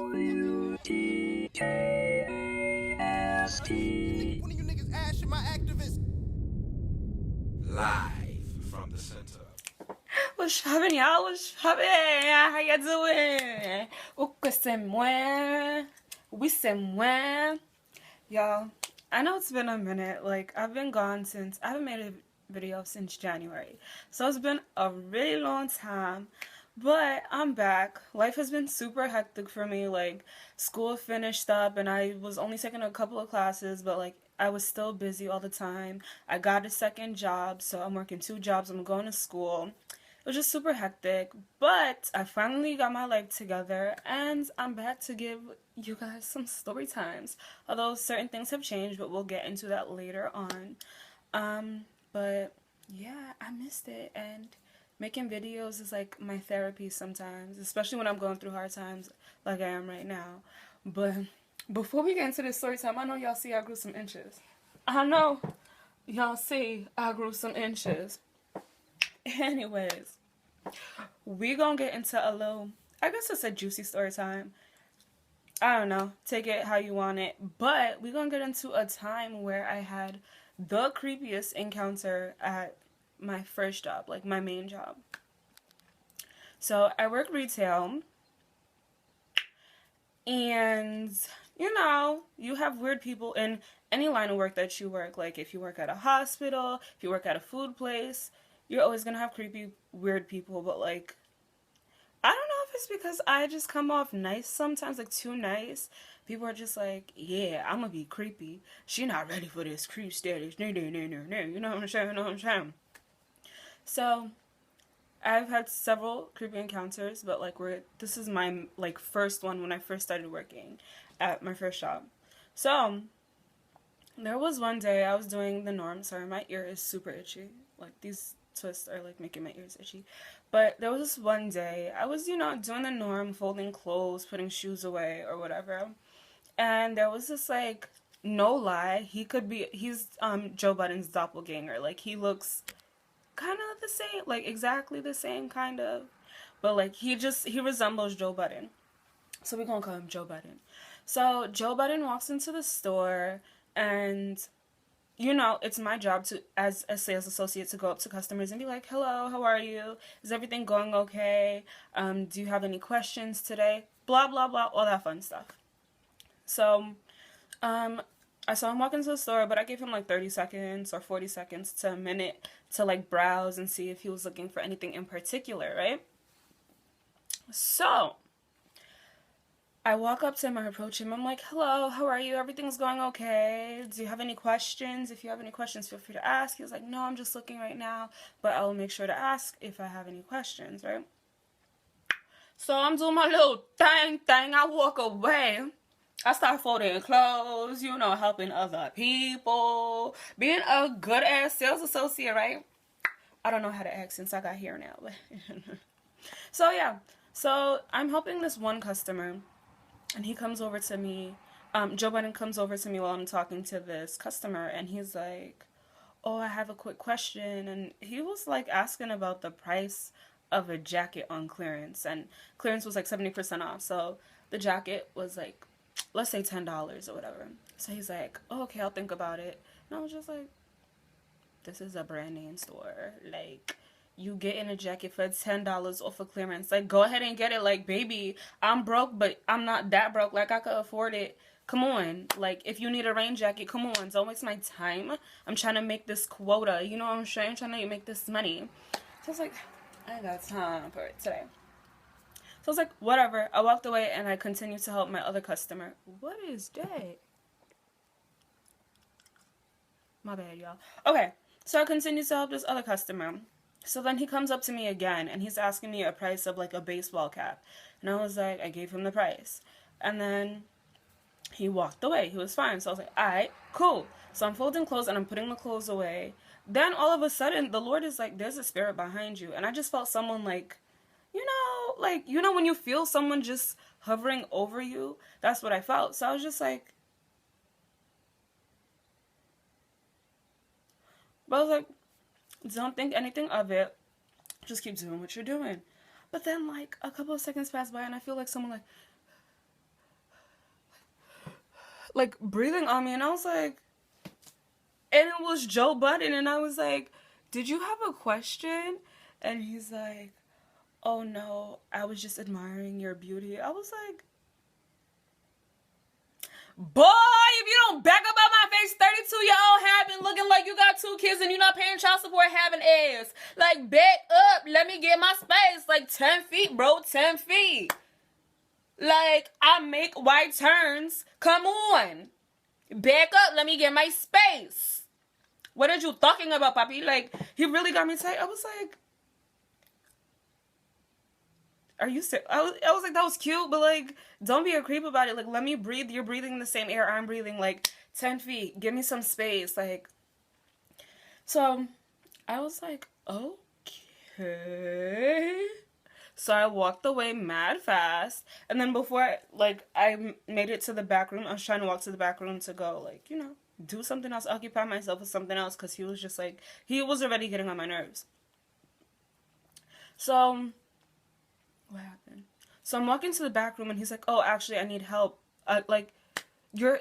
One of you niggas ass shit my activist. Live from the center. What's happening, y'all? What's happening? How you doing? O que c'est moi? We c'est moi. Y'all, I know it's been a minute. Like, I've been gone since, I haven't made a video since January. So it's been a really long time. But I'm back. Life has been super hectic for me. Like, school finished up and I was only taking a couple of classes, but like, I was still busy all the time. I got a second job, so I'm working 2 jobs. I'm going to school. It was just super hectic, but I finally got my life together and I'm back to give you guys some story times. Although certain things have changed, but we'll get into that later on. But yeah, I missed it, and making videos is like my therapy sometimes, especially when I'm going through hard times like I am right now. But before we get into this story time, I know y'all see I grew some inches. I know y'all see I grew some inches. Anyways, we gonna get into a little, I guess it's a juicy story time. I don't know, take it how you want it, but we gonna get into a time where I had the creepiest encounter at my first job, like my main job. So I work retail, and you know, you have weird people in any line of work that you work. Like if you work at a hospital, if you work at a food place, you're always gonna have creepy, weird people. But like, I don't know if it's because I just come off nice sometimes, like too nice. People are just like, yeah, I'm gonna be creepy. She not ready for this creep status. No, no, no, no, no. You know what I'm saying? You know what I'm saying? So I've had several creepy encounters, but like this is my like first one when I first started working at my first job. So there was one day I was doing the norm. Sorry, my ear is super itchy. Like these twists are like making my ears itchy. But there was this one day I was, you know, doing the norm, folding clothes, putting shoes away or whatever. And there was this like, no lie, he's Joe Budden's doppelganger. Like he looks kind of the same, like exactly the same kind of. But like he resembles Joe Budden. So we're gonna call him Joe Budden. So Joe Budden walks into the store, and you know, it's my job to, as a sales associate, to go up to customers and be like, hello, how are you? Is everything going okay? Do you have any questions today? Blah, blah, blah, all that fun stuff. So, I saw him walk into the store, but I gave him like 30 seconds or 40 seconds to a minute to like browse and see if he was looking for anything in particular, right? So, I walk up to him, I approach him, I'm like, hello, how are you? Everything's going okay? Do you have any questions? If you have any questions, feel free to ask. He was like, no, I'm just looking right now, but I'll make sure to ask if I have any questions, right? So I'm doing my little thing, I walk away. I start folding clothes, you know, helping other people, being a good ass sales associate, right? I don't know how to act since I got here now. So yeah, so I'm helping this one customer, and he comes over to me. Joe Biden comes over to me while I'm talking to this customer, and he's like, oh, I have a quick question. And he was like asking about the price of a jacket on clearance, and clearance was like 70% off. So the jacket was like, let's say $10 or whatever. So he's like, oh, okay, I'll think about it. And I was just like, this is a brand name store. Like, you getting a jacket for $10 off of clearance. Like, go ahead and get it. Like, baby, I'm broke, but I'm not that broke. Like, I could afford it. Come on. Like, if you need a rain jacket, come on. Don't waste my time. I'm trying to make this quota. You know what I'm saying? I'm trying to make this money. So I was like, I ain't got time for it today. So I was like, whatever. I walked away and I continued to help my other customer. What is that? My bad, y'all. Okay. So I continued to help this other customer. So then he comes up to me again, and he's asking me a price of like a baseball cap. And I was like, I gave him the price. And then he walked away. He was fine. So I was like, all right, cool. So I'm folding clothes and I'm putting the clothes away. Then all of a sudden, the Lord is like, there's a spirit behind you. And I just felt someone like, you know when you feel someone just hovering over you? That's what I felt. So I was just like, but I was like, don't think anything of it. Just keep doing what you're doing. But then, like, a couple of seconds pass by, and I feel like someone, like, like breathing on me, and I was like, and it was Joe Budden, and I was like, did you have a question? And he's like, oh no, I was just admiring your beauty. I was like, boy, if you don't back up on my face, 32-year-old having looking like you got 2 kids and you're not paying child support having ass. Like, back up, let me get my space. Like, 10 feet, bro, 10 feet. Like, I make right turns. Come on. Back up, let me get my space. What are you talking about, papi? Like, he really got me tight. I was like, are you serious? I was like, that was cute, but like, don't be a creep about it. Like, let me breathe. You're breathing the same air I'm breathing, like 10 feet. Give me some space. Like, so I was like, okay. So I walked away mad fast. And then before I made it to the back room, I was trying to walk to the back room to go, like, you know, do something else, occupy myself with something else, because he was just like, he was already getting on my nerves. So what happened? So I'm walking to the back room, and he's like, oh, actually, I need help. Like, you're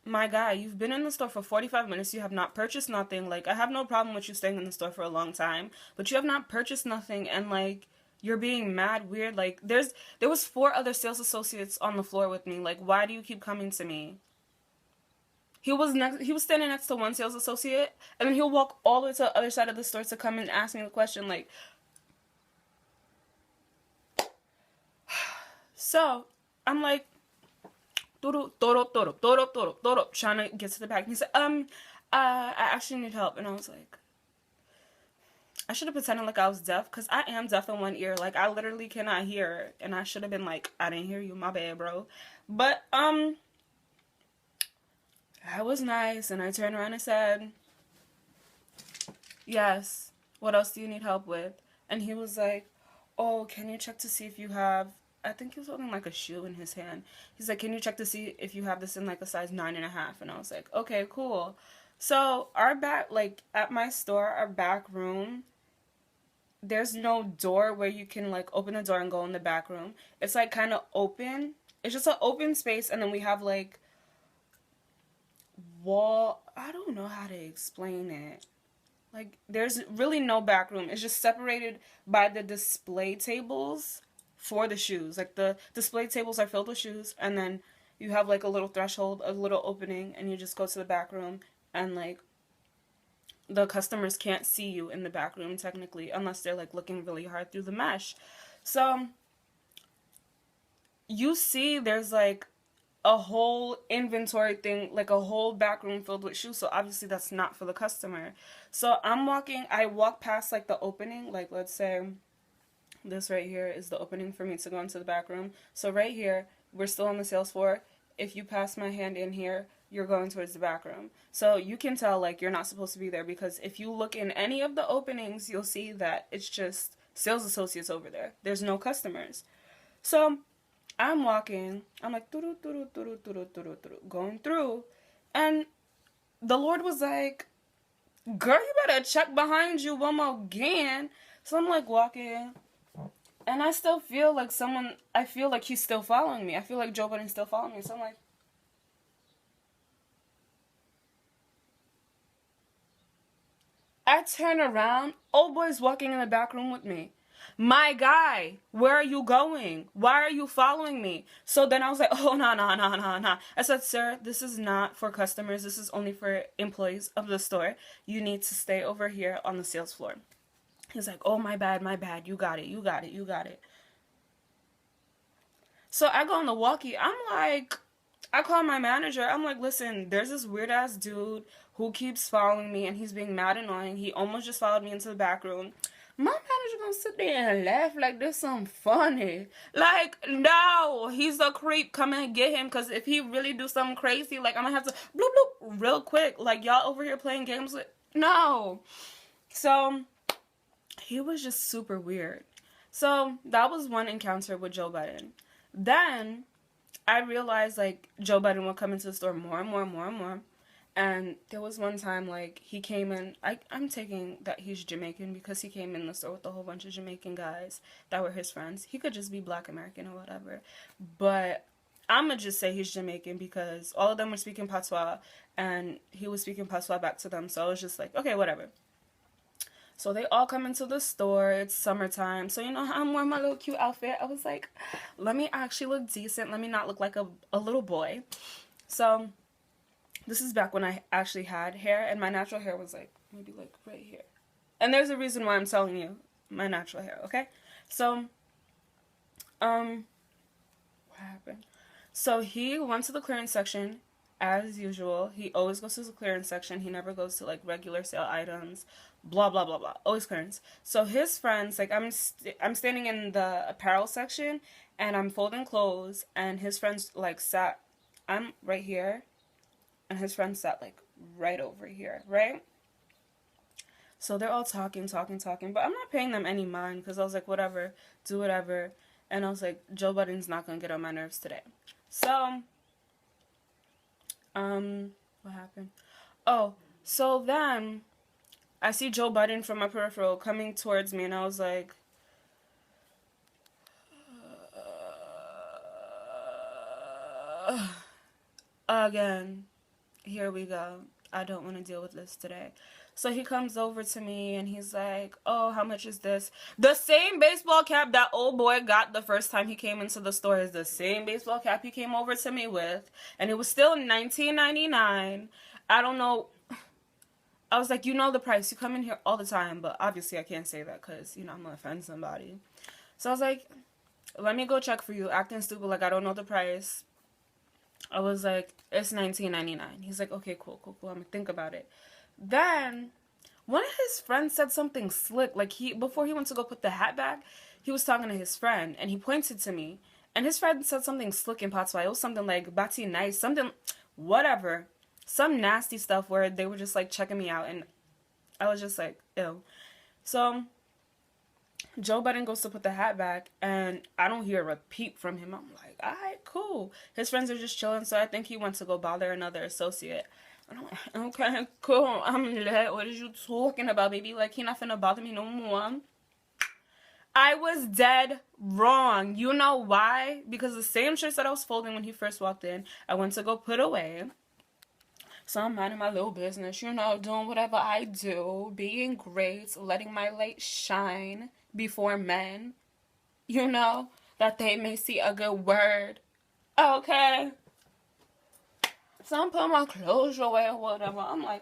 my guy. You've been in the store for 45 minutes. You have not purchased nothing. Like, I have no problem with you staying in the store for a long time, but you have not purchased nothing, and, like, you're being mad weird. Like, there was 4 other sales associates on the floor with me. Like, why do you keep coming to me? He was standing next to one sales associate, and then he'll walk all the way to the other side of the store to come and ask me the question, like, so I'm like, toro, toro, toro, toro, toro, toro, trying to get to the back. And he said, I actually need help. And I was like, I should have pretended like I was deaf, because I am deaf in one ear. Like, I literally cannot hear. And I should have been like, I didn't hear you, my bad, bro. But, I was nice, and I turned around and said, yes, what else do you need help with? And he was like, oh, can you check to see if you have, I think he was holding like a shoe in his hand. He's like, can you check to see if you have this in like a size 9.5? And I was like, okay, cool. So our back, like at my store, our back room, there's no door where you can like open the door and go in the back room. It's like kind of open. It's just an open space, and then we have like wall. I don't know how to explain it. Like, there's really no back room. It's just separated by the display tables for the shoes. Like, the display tables are filled with shoes, and then you have like a little threshold, a little opening, and you just go to the back room, and like the customers can't see you in the back room technically, unless they're like looking really hard through the mesh. So you see there's like a whole inventory thing, like a whole back room filled with shoes, so obviously that's not for the customer. So I walk past like the opening, like let's say this right here is the opening for me to go into the back room. So right here, we're still on the sales floor. If you pass my hand in here, you're going towards the back room. So you can tell like you're not supposed to be there, because if you look in any of the openings, you'll see that it's just sales associates over there. There's no customers. So I'm walking, I'm like, going through, and the Lord was like, girl, you better check behind you one more again. So I'm like walking, and I still feel like I feel like he's still following me. I feel like Joe Biden's still following me. So I'm like, I turn around, old boy's walking in the back room with me. My guy, where are you going? Why are you following me? So then I was like, oh, no. I said, sir, this is not for customers. This is only for employees of the store. You need to stay over here on the sales floor. He's like, oh, my bad. You got it. So I go on the walkie. I call my manager. I'm like, listen, there's this weird ass dude who keeps following me, and he's being mad annoying. He almost just followed me into the back room. My manager gonna sit there and laugh like this something funny. Like, no, he's a creep. Come and get him, because if he really do something crazy, like, I'm gonna have to bloop bloop real quick. Like, y'all over here playing games with, no. So he was just super weird. So that was one encounter with Joe Biden. Then I realized like Joe Biden would come into the store more and more. And there was one time, like, he came in, I'm taking that he's Jamaican because he came in the store with a whole bunch of Jamaican guys that were his friends. He could just be Black American or whatever. But I'ma just say he's Jamaican because all of them were speaking patois and he was speaking patois back to them. So I was just like, okay, whatever. So they all come into the store. It's summertime. So you know how I'm wearing my little cute outfit? I was like, let me actually look decent. Let me not look like a little boy. So this is back when I actually had hair, and my natural hair was like maybe like right here. And there's a reason why I'm telling you my natural hair, okay? So what happened? So he went to the clearance section as usual. He always goes to the clearance section. He never goes to like regular sale items. Blah blah blah blah. Always clearance. So his friends, like I'm standing in the apparel section and I'm folding clothes, and his friends like sat. I'm right here, and his friends sat like right over here, right? So they're all talking, but I'm not paying them any mind because I was like, whatever, do whatever. And I was like, Joe Budden's not gonna get on my nerves today. So, what happened? Oh, so then I see Joe Budden from my peripheral coming towards me, and I was like, again, here we go. I don't want to deal with this today. So he comes over to me and he's like, oh, how much is this? The same baseball cap that old boy got the first time he came into the store is the same baseball cap he came over to me with. And it was still $19.99. I don't know. I was like, you know the price. You come in here all the time. But obviously I can't say that because, you know, I'm going to offend somebody. So I was like, let me go check for you. Acting stupid like I don't know the price. I was like, it's $19.99. He's like, okay, cool. I'm going to think about it. Then one of his friends said something slick. Like before he went to go put the hat back, he was talking to his friend and he pointed to me. And his friend said something slick in patois. It was something like "bati nice," something, whatever, some nasty stuff where they were just like checking me out, and I was just like, ew. So Joe Budden goes to put the hat back, and I don't hear a peep from him. I'm like, all right, cool. His friends are just chilling, so I think he went to go bother another associate. And I'm like, okay, cool. I'm lit. What is you talking about, baby? Like, he not finna bother me no more. I was dead wrong. You know why? Because the same shirts that I was folding when he first walked in, I went to go put away. So I'm minding my little business, you know, doing whatever I do, being great, letting my light shine before men, you know, that they may see a good word. Okay? So I'm putting my clothes away or whatever. I'm like,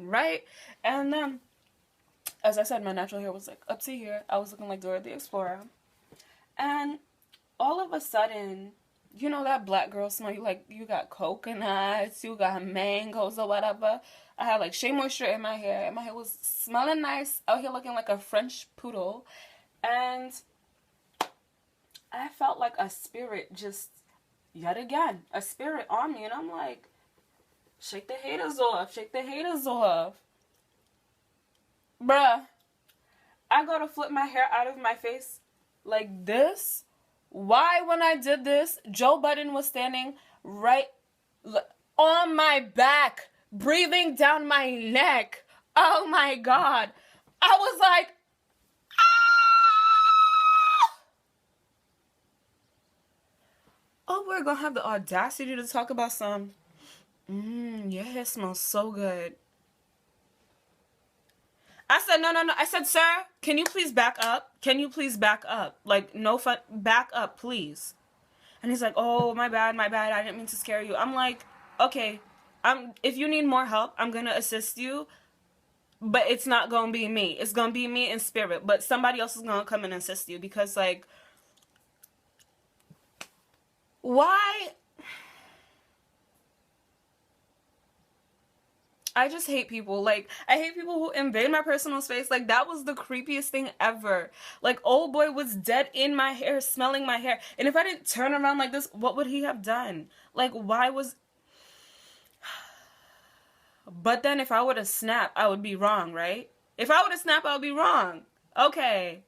right? And then, as I said, my natural hair was like up to here. I was looking like Dora the Explorer. And all of a sudden, you know that black girl smell? You got coconuts, you got mangoes or whatever. I had like shea moisture in my hair, and my hair was smelling nice, out here looking like a French poodle. And I felt like a spirit just, yet again, a spirit on me. And I'm like, shake the haters off, shake the haters off. Bruh, I go to flip my hair out of my face like this. Why, when I did this, Joe Budden was standing right on my back, breathing down my neck. Oh my God. I was like, oh, we're gonna have the audacity to talk about some, your hair smells so good. I said, no. I said, sir, can you please back up? Can you please back up? Like, no fun, back up, please. And he's like, oh, my bad. I didn't mean to scare you. I'm like, okay, if you need more help, I'm gonna assist you. But it's not gonna be me. It's gonna be me in spirit. But somebody else is gonna come and assist you because, like, why? I just hate people. Like, I hate people who invade my personal space. Like, that was the creepiest thing ever. Like, old boy was dead in my hair, smelling my hair. And if I didn't turn around like this, what would he have done? Like, why was... But then if I would have snapped, I would be wrong, right? If I would have snapped, I would be wrong. Okay.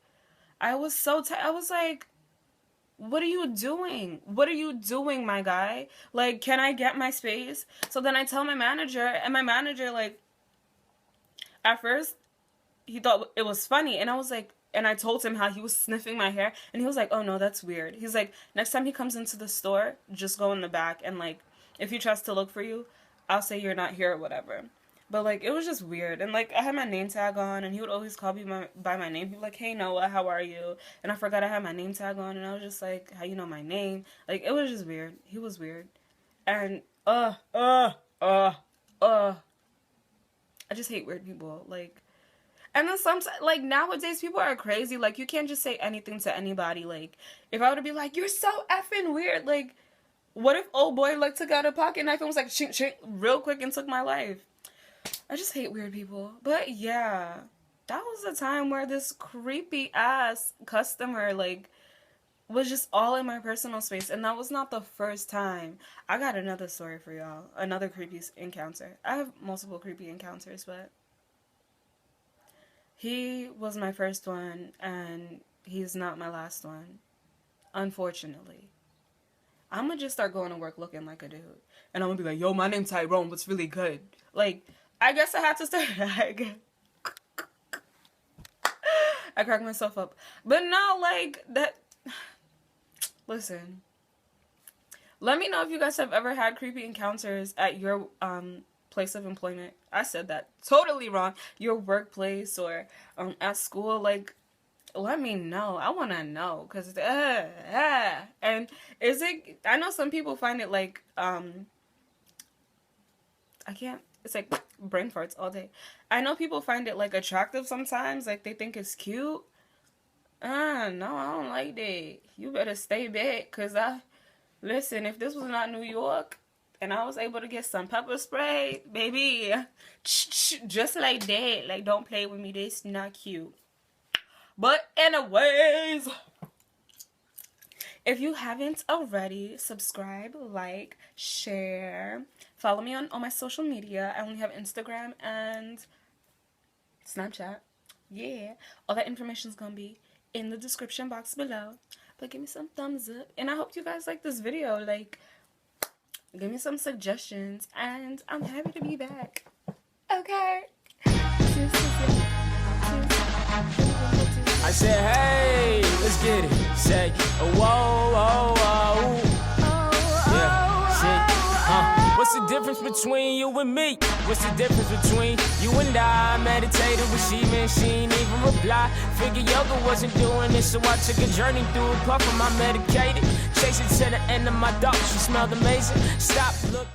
I was so tired. I was like... What are you doing? What are you doing, my guy? Like, can I get my space? So then I tell my manager, and my manager, like, at first, he thought it was funny, and I was like, and I told him how he was sniffing my hair, and he was like, oh no, that's weird. He's like, next time he comes into the store, just go in the back, and like, if he tries to look for you, I'll say you're not here or whatever. But like, it was just weird, and like, I had my name tag on, and he would always call me by my name. He'd be like, hey Noah, how are you? And I forgot I had my name tag on, and I was just like, how you know my name? Like, it was just weird. He was weird. And I just hate weird people. Like, and then sometimes, like, nowadays people are crazy. Like, you can't just say anything to anybody. Like, if I were to be like, you're so effing weird, like, what if old boy like took out a pocket knife and was like chink chink real quick and took my life? I just hate weird people. But yeah, that was the time where this creepy ass customer like was just all in my personal space, and that was not the first time. I got another story for y'all. Another creepy encounter. I have multiple creepy encounters, but he was my first one, and he's not my last one. Unfortunately. I'm gonna just start going to work looking like a dude. And I'm gonna be like, yo, my name's Tyrone, what's really good? Like, I guess I had to start. I cracked myself up. But no, like, that. Listen. Let me know if you guys have ever had creepy encounters at your place of employment. I said that totally wrong. Your workplace or at school. Like, let me know. I want to know. Because, and is it, I know some people find it like, I can't, it's like brain farts all day. I know people find it like attractive sometimes. Like, they think it's cute. No, I don't like that. You better stay back. Because listen, if this was not New York and I was able to get some pepper spray, baby, just like that. Like, don't play with me. This not cute. But anyways, if you haven't already, subscribe, like, share, follow me on all my social media. I only have Instagram and Snapchat. Yeah, all that information is gonna be in the description box below. But give me some thumbs up, and I hope you guys like this video. Like, give me some suggestions, and I'm happy to be back. Okay. I said, hey, let's get it. Say, whoa, whoa, whoa. Yeah, shit. What's the difference between you and me? What's the difference between you and I? Meditated with she, man, she ain't even reply. Figured yoga wasn't doing this, so I took a journey through a puff of my medicated. Chasing to the end of my dark, she smelled amazing. Stop, look.